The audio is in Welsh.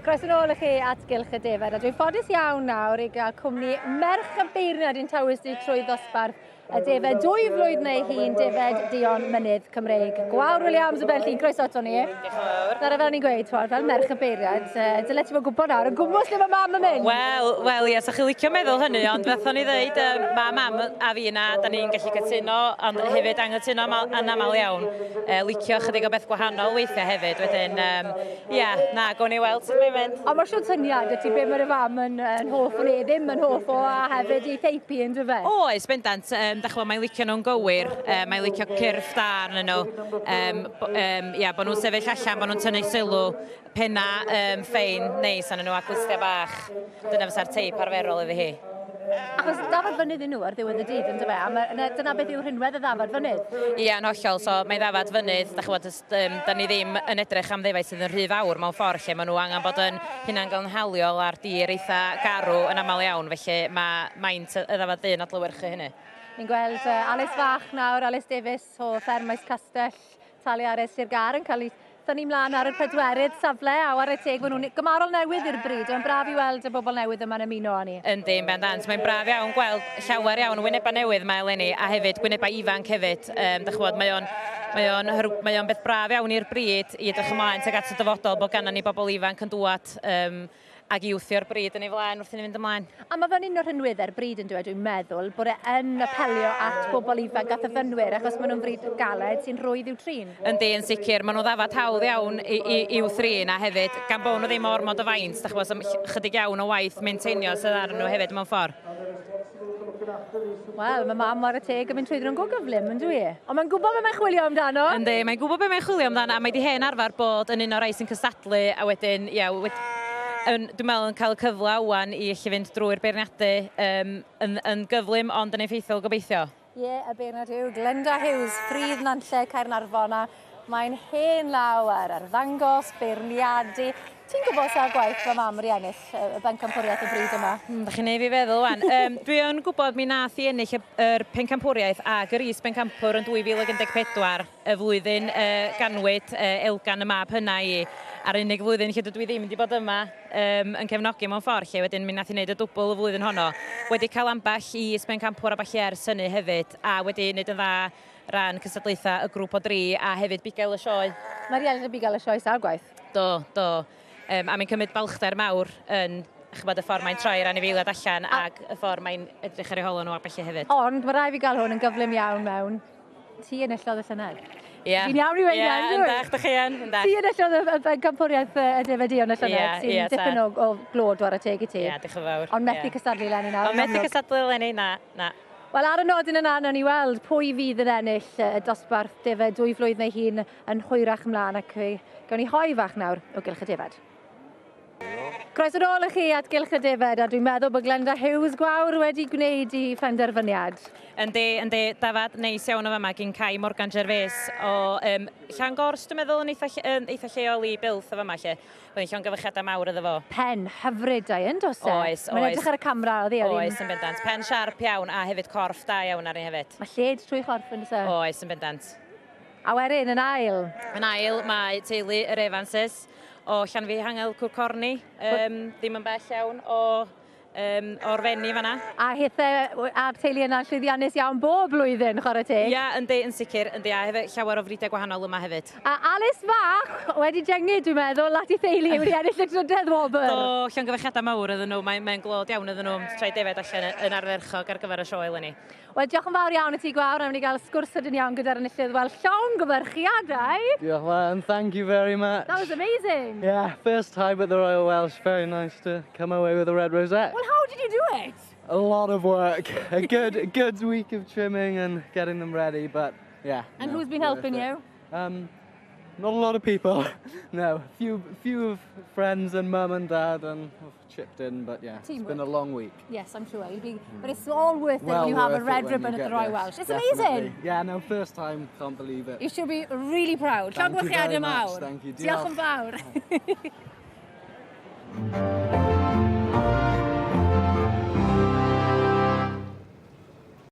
Croeso nôl i chi at Gylch y Defaid, a dwi'n ffodus iawn nawr i gael cwmni merch y beirniad i'n tywysdi trwy ddosbarth y Defaid 2 flwydd neu hun, Defaid Duon Mynydd Cymreig. Gwawr Williams o Benllyn, croeso ato ni. Diolch yn fawr. Dyna fel ni'n gweud, fel merch y beirniad, dyle ti fod gwybod nawr, yn gwmwys lle mae mam yn mynd? Wel, ie, sa chi licio meddwl hynny, ond fethon ni ddeud, mae mam a fi yna, da ni'n gallu cytuno, ond hefyd anghytuno yn aml iawn. Licio chydig o beth gwahanol weithiau hefyd, wedyn, na, gown ni weld sut mae'n mynd. Ond mae'r siwt syniad, y ti be mae'r fam yn hoff o ni, ddim yn hoff o, a hefyd i theipi yn dyfe? Oes, bendant, mae'n licio nhw'n gywir, mae'n licio cyrff da arnyn nhw, bod nhw'n sefyll allan, bod nhw'n tynnu sylw, penna ffein, neis arnyn nhw a glustia bach. Dyna fysa'r teip arferol iddi hi. Achos ddafod fynydd i nhw ar ddiwedd y dydd, yn dyfe? A dyna beth yw'r rhinwedd y ddafod fynydd? Ie, yn hollol, so mae ddafad fynydd, da ni ddim yn edrych am ddefaid sydd yn rhy fawr mewn ffordd lle maen nhw angen bod yn hunangynhaliol ar dir eitha garw yn aml iawn, felly mae maint y ddafad ddyn adlywyrchu hynny. Ni'n gweld Alice Fach nawr, Alice Davies o Ffermais Castell, talu Ares Sir Gar yn cael ei thynnu mlaen ar y pedwerydd safle a war y teg, maen nhw'n gymarol newydd i'r bryd, mae'n braf i weld y bobl newydd yma'n ymuno â ni. Yndi, yn bendant, mae'n braf iawn gweld llawer iawn wynebau newydd mae eleni, a hefyd wynebau ifanc hefyd. Mae o'n beth braf iawn i'r bryd i edrych ymlaen tuag at y dyfodol bod ganno ni bobl ifanc yn dŵad ag iwthio'r bryd yn ei flaen wrth i ni fynd ymlaen. A mae fan un o'r rhinweddau'r bryd yn dweud, dwi'n meddwl, bod e'n apelio at bobl ifanc a thyfynwyr, achos maen nhw'n bryd galed sy'n rwydd i'w trin. Yndi, yn sicr, maen nhw ddafad hawdd iawn i'w thrin, a hefyd, gan bod nhw ddim ormod o faint, chydig iawn o waith maintainio sydd ar nhw hefyd mewn ffordd. Wel, mae mam ar y teg yn mynd trwy nhw'n gyflym, yn dwi? Ond mae'n gwybod beth mae'n chwilio amdano? Yndi, mae'n gwybod beth mae'n chwilio amdano, a mae di hen arfer bod yn un o'r rai sy'n cystadlu, a wedyn, dwi'n meddwl yn cael y cyfle wan i allu fynd drwy'r beirniadau yn gyflym ond yn effeithiol gobeithio. Ie, y beirniad yw Glenda Hughes, ffridd Nanlle Caernarfon, a mae'n hen lawer ar ddangos, beirniadu. Ti'n gwybod sa'r gwaith mae mam wedi ennill y bencampwriaeth y bryd yma? Da chi'n neud fi feddwl wan. Dwi yn gwybod mi nath i ennill yr pencampwriaeth ag yr is-bencampwr yn 2014, y flwyddyn ganwyd elgan y mab hynna i. A'r unig flwyddyn lle dwi ddim wedi bod yma yn cefnogi mewn ffordd lle, wedyn mi nath i wneud y dwbl y flwyddyn honno. Wedi cael ambell i is-bencampwr a balli ers hynny hefyd, a wedi wneud yn dda ran cystadlaethau y grŵp o 3 a hefyd bigel y Sioe. Mae rhieni bigel y Sioe sa'r gwaith? Do. A mae'n cymryd balchder mawr yn y ffordd mae'n troi ran i feiliad allan ac y ffordd mae'n edrych ar ei holon nhw a bellu hefyd. Ond mae rai fi gael hwn yn gyflym iawn mewn. Ti enillodd y llynedd? Ie. Fi'n iawn i weid iawn, dwi'n dach, da chi yn. Ti enillodd y bencampwriaeth y Defaid Duon y llynedd, sy'n dipyn o glod war y teg i ti. Ie, diolch yn fawr. Ond methu cystadlu Lenny nawr. Ond methu cystadlu Lenny, na. Wel, ar y nodyn yna, nawn ni weld pwy fydd yn ennill y dosbarth Defaid 2 flwydd neu hun yn hwyrach ymlaen ac gawn ni hoi fach nawr o Gylch y Defaid. Croeso nôl i chi at Gylch y Defaid, a dwi'n meddwl bod Glenda Hughes gwawr wedi gwneud i phenderfyniad. Yndi, dafad neis iawn o fama gyn Cai Morgan Gervais o Llangors, dwi'n meddwl yn eitha lleol i bilth o fama lle. Byddai'n llongyfychiadau mawr iddo fo. Pen hyfryd ai yn dos e? Oes. Mae'n edrych ar y camera o ddi. Oes, yn bendant. Pen siarp iawn a hefyd corff da iawn ar ei hefyd. Mae lled trwy chorff yn ysaf? Oes, yn bendant. A wedyn, yn ail? Yn ail, mae teulu yr Evanses o Llanfi Hangel Cwrcorni, ddim yn bell iawn o'r fenni fanna. A a'r teulu yna'n llwyddiannus iawn bob blwyddyn, chwarae teg? Ia, yndi, yn sicr, yndi, a hefyd llawer o frydau gwahanol yma hefyd. A Alice Fach wedi jengu, dwi'n meddwl, lat i theulu wedi ennill y trydydd wobr. Do, llongyfechiadau mawr ydyn nhw, mae'n glod iawn ydyn nhw, troi Defaid allan yn arferchog ar gyfer y sioe eleni. Wel, diolch yn fawr iawn i ti gwawr, am ni gael sgwrs ydyn iawn gyda'r enillydd. Wel, llongyfarchiadau. Diolch, and thank you very much. That was amazing. Yeah, first time at the Royal Welsh. Very nice to come away with a red rosette. Well, how did you do it? A lot of work. A good week of trimming and getting them ready, but yeah. And who's been helping you? Not a lot of people. No, few friends and mum and dad and chipped in, but yeah, it's been a long week. Yes, I'm sure. But it's all worth it when you have a red ribbon at the Royal Welsh. It's amazing. Yeah, no, first time, can't believe it. You should be really proud. Thank you very much. Thank you. Diolch yn fawr.